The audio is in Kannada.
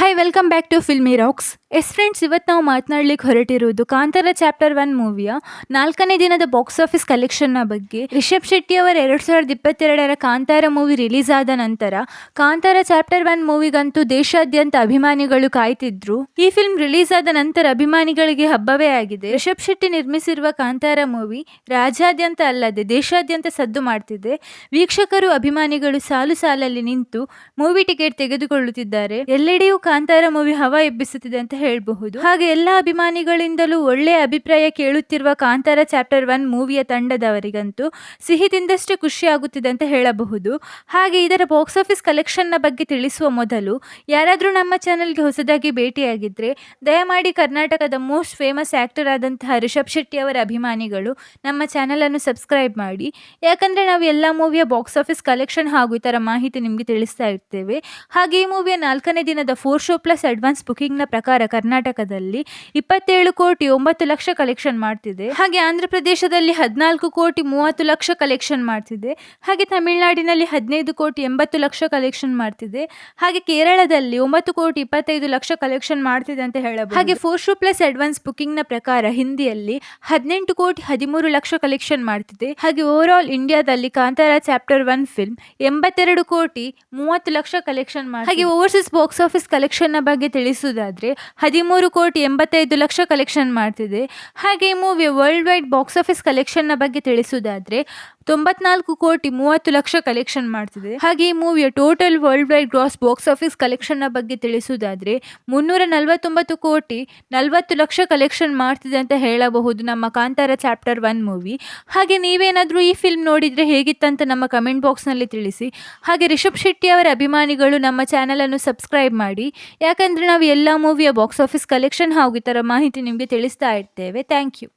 Hi welcome back to filmy rocks. Friends, ಇವತ್ತು ನಾವು ಮಾತನಾಡ್ಲಿಕ್ಕೆ ಹೊರಟಿರುವುದು ಕಾಂತಾರ ಚಾಪ್ಟರ್ 1 ಮೂವಿಯ 4ನೇ ದಿನದ ಬಾಕ್ಸ್ ಆಫೀಸ್ ಕಲೆಕ್ಷನ್ನ ಬಗ್ಗೆ. ರಿಷಬ್ ಶೆಟ್ಟಿ ಅವರ 2022ರ ಕಾಂತಾರ ಮೂವಿ ರಿಲೀಸ್ ಆದ ನಂತರ ಕಾಂತಾರ ಚಾಪ್ಟರ್ 1 ಮೂವಿಗಂತೂ ದೇಶಾದ್ಯಂತ ಅಭಿಮಾನಿಗಳು ಕಾಯ್ತಿದ್ರು. ಈ ಫಿಲ್ಮ್ ರಿಲೀಸ್ ಆದ ನಂತರ ಅಭಿಮಾನಿಗಳಿಗೆ ಹಬ್ಬವೇ ಆಗಿದೆ. ರಿಷಬ್ ಶೆಟ್ಟಿ ನಿರ್ಮಿಸಿರುವ ಕಾಂತಾರ ಮೂವಿ ರಾಜ್ಯಾದ್ಯಂತ ಅಲ್ಲದೆ ದೇಶಾದ್ಯಂತ ಸದ್ದು ಮಾಡ್ತಿದೆ. ವೀಕ್ಷಕರು ಅಭಿಮಾನಿಗಳು ಸಾಲು ಸಾಲಲ್ಲಿ ನಿಂತು ಮೂವಿ ಟಿಕೆಟ್ ತೆಗೆದುಕೊಳ್ಳುತ್ತಿದ್ದಾರೆ. ಎಲ್ಲೆಡೆಯೂ ಕಾಂತಾರ ಮೂವಿ ಹವಾ ಎಬ್ಬಿಸುತ್ತಿದೆ ಅಂತ ಹೇಳಬಹುದು. ಹಾಗೆ ಎಲ್ಲ ಅಭಿಮಾನಿಗಳಿಂದಲೂ ಒಳ್ಳೆಯ ಅಭಿಪ್ರಾಯ ಕೇಳುತ್ತಿರುವ ಕಾಂತಾರ ಚಾಪ್ಟರ್ 1 ಮೂವಿಯ ತಂಡದವರಿಗಂತೂ ಸಿಹಿ ತಿಂದಷ್ಟೇ ಖುಷಿ ಆಗುತ್ತಿದೆ ಅಂತ ಹೇಳಬಹುದು. ಹಾಗೆ ಇದರ ಬಾಕ್ಸ್ ಆಫೀಸ್ ಕಲೆಕ್ಷನ್ನ ಬಗ್ಗೆ ತಿಳಿಸುವ ಮೊದಲು ಯಾರಾದರೂ ನಮ್ಮ ಚಾನೆಲ್ಗೆ ಹೊಸದಾಗಿ ಭೇಟಿಯಾಗಿದ್ರೆ ದಯಮಾಡಿ ಕರ್ನಾಟಕದ ಮೋಸ್ಟ್ ಫೇಮಸ್ ಆಕ್ಟರ್ ಆದಂತಹ ರಿಷಬ್ ಶೆಟ್ಟಿ ಅವರ ಅಭಿಮಾನಿಗಳು ನಮ್ಮ ಚಾನೆಲನ್ನು ಸಬ್ಸ್ಕ್ರೈಬ್ ಮಾಡಿ. ಯಾಕಂದರೆ ನಾವು ಎಲ್ಲ ಮೂವಿಯ ಬಾಕ್ಸ್ ಆಫೀಸ್ ಕಲೆಕ್ಷನ್ ಹಾಗೂ ಇತರ ಮಾಹಿತಿ ನಿಮಗೆ ತಿಳಿಸ್ತಾ ಇರ್ತೇವೆ. ಹಾಗೆ ಈ ಮೂವಿಯ 4ನೇ ದಿನದ 4 ಶೋ ಪ್ಲಸ್ ಅಡ್ವಾನ್ಸ್ ಬುಕಿಂಗ್ನ ಪ್ರಕಾರ ಕರ್ನಾಟಕದಲ್ಲಿ 27 ಕೋಟಿ 9 ಲಕ್ಷ ಕಲೆಕ್ಷನ್ ಮಾಡ್ತಿದೆ. ಹಾಗೆ ಆಂಧ್ರ ಪ್ರದೇಶದಲ್ಲಿ 14 ಕೋಟಿ 30 ಲಕ್ಷ ಕಲೆಕ್ಷನ್ ಮಾಡ್ತಿದೆ. ಹಾಗೆ ತಮಿಳುನಾಡಿನಲ್ಲಿ 15 ಕೋಟಿ 80 ಲಕ್ಷ ಕಲೆಕ್ಷನ್ ಮಾಡ್ತಿದೆ. ಹಾಗೆ ಕೇರಳದಲ್ಲಿ 9 ಕೋಟಿ 25 ಲಕ್ಷ ಕಲೆಕ್ಷನ್ ಮಾಡ್ತಿದೆ ಅಂತ ಹೇಳಬಹುದು. ಹಾಗೆ 4 ಶೋ ಪ್ಲಸ್ ಅಡ್ವಾನ್ಸ್ ಬುಕಿಂಗ್ನ ಪ್ರಕಾರ ಹಿಂದಿಯಲ್ಲಿ 18 ಕೋಟಿ 13 ಲಕ್ಷ ಕಲೆಕ್ಷನ್ ಮಾಡ್ತಿದೆ. ಹಾಗೆ ಓವರ್ ಆಲ್ ಇಂಡಿಯಾದಲ್ಲಿ ಕಾಂತಾರ ಚಾಪ್ಟರ್ 1 ಫಿಲ್ಮ್ 82 ಕೋಟಿ 30 ಲಕ್ಷ ಕಲೆಕ್ಷನ್ ಮಾಡಿ. ಹಾಗೆ ಓವರ್ಸೀಸ್ ಬಾಕ್ಸ್ ಆಫೀಸ್ ಕಲೆಕ್ಷನ್ ನ ಬಗ್ಗೆ ತಿಳಿಸುವುದಾದ್ರೆ 13 ಕೋಟಿ 85 ಲಕ್ಷ ಕಲೆಕ್ಷನ್ ಮಾಡ್ತಿದೆ. ಹಾಗೆ ಈ movie world wide box office collection ನ ಬಗ್ಗೆ ತಿಳಿಸುವುದಾದ್ರೆ 94 ಕೋಟಿ 30 ಲಕ್ಷ ಕಲೆಕ್ಷನ್ ಮಾಡ್ತಿದೆ. ಹಾಗೆ ಈ ಮೂವಿಯ total world wide gross box office collection ನ ಬಗ್ಗೆ ತಿಳಿಸುವುದಾದ್ರೆ 349 ಕೋಟಿ 40 ಲಕ್ಷ ಕಲೆಕ್ಷನ್ ಮಾಡ್ತಿದೆ ಅಂತ ಹೇಳಬಹುದು ನಮ್ಮ ಕಾಂತಾರ ಚಾಪ್ಟರ್ 1 ಮೂವಿ. ಹಾಗೆ ನೀವೇನಾದರೂ ಈ ಫಿಲ್ಮ್ ನೋಡಿದ್ರೆ ಹೇಗಿತ್ತಂತ ನಮ್ಮ ಕಮೆಂಟ್ ಬಾಕ್ಸ್ ನಲ್ಲಿ ತಿಳಿಸಿ. ಹಾಗೆ ರಿಷಬ್ ಶೆಟ್ಟಿ ಅವರ ಅಭಿಮಾನಿಗಳು ನಮ್ಮ ಚಾನೆಲ್ ಅನ್ನು ಸಬ್ಸ್ಕ್ರೈಬ್ ಮಾಡಿ. ಯಾಕಂದ್ರೆ ನಾವು ಎಲ್ಲ ಮೂವಿಯ ಬಾಕ್ಸ್ ಆಫೀಸ್ ಕಲೆಕ್ಷನ್ ಹಾಗೂ ಇತರ ಮಾಹಿತಿ ನಿಮಗೆ ತಿಳಿಸ್ತಾ ಇರ್ತೇವೆ. Thank you.